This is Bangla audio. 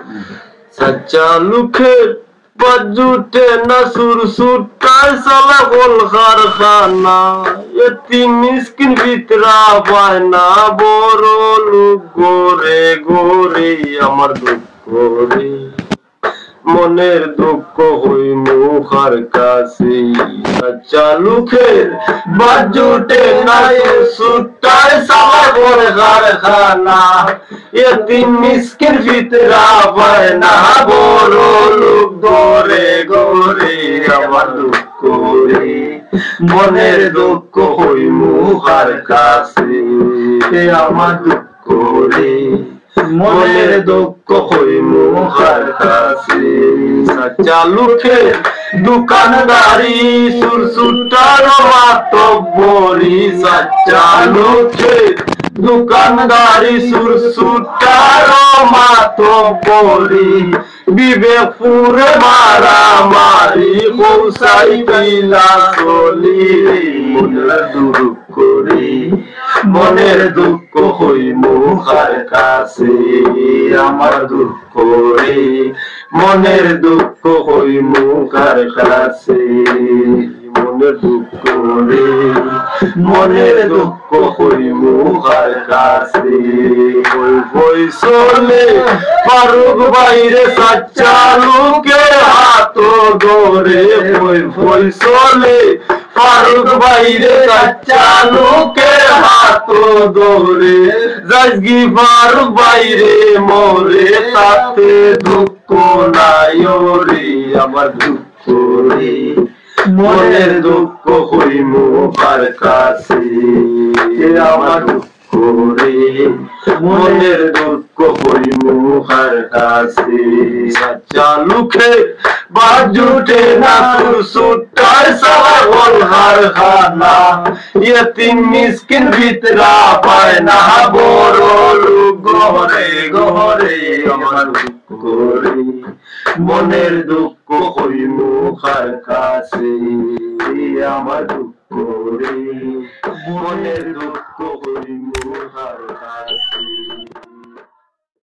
सच्चा लुखे बजूटे नसुर सुटाय साला गोल कारखाना यतीम मिस्किन ভিতরা বায়না বড় লোক গোরে গোরে আমার দুঃখ রে মনের দুঃখ হই মুখার কাছে সচ্চা লুখের বাজুটে নাই সুটায় সালা গোল কারখানা यतीम मिस्किन ভিতরা বায়না বড় লোক গোরে গোরে আমার দুঃখ রে মনের দুঃখ হই মুখার কাছে আমার দুঃখ রে মনের দুঃখ হই মুখার কাছে সচ্চা লুখে দোকানদারি সুরসুটার মাতব্বরি সচ্চা লুখে দোকানদারি সুরসুটার মাতব্বরি বিবেকপুরে মারামারি পৌঁছাই পিলা চলি মনের দুঃখ রে মনের দুঃখ হই মুখার কাছে আমার দুঃখ রে মনের দুঃখ হই মুখার কাছে মনের দুঃখ রে মনের দুঃখ হই মুখার কাছে ওই বই চলে ফারুক বাইরে সচ্চা লোকের হাত ধরে ওই বই চলে ফারুক বাইরে সচ্চা লোকের হাত ধরে জাজগি ফারুক বাইরে মরে তাতে দুঃখ নাই রে আমার দুঃখ রে মনের দুঃখ হই মুখার কাছে আমার দুঃখ রে মনের দুঃখ হই মুখার কাছে সচ্চা লুখে বাজুটে না সুরসুটায় সালা গোল কারখানা यतीम मिस्किन ভিতরা বায়না বড় লোক গোরে গোরে আমার দুঃখ রে মনের দুঃখ হই মুখার কাছে আমার দুঃখ রে মনের দুঃখ হই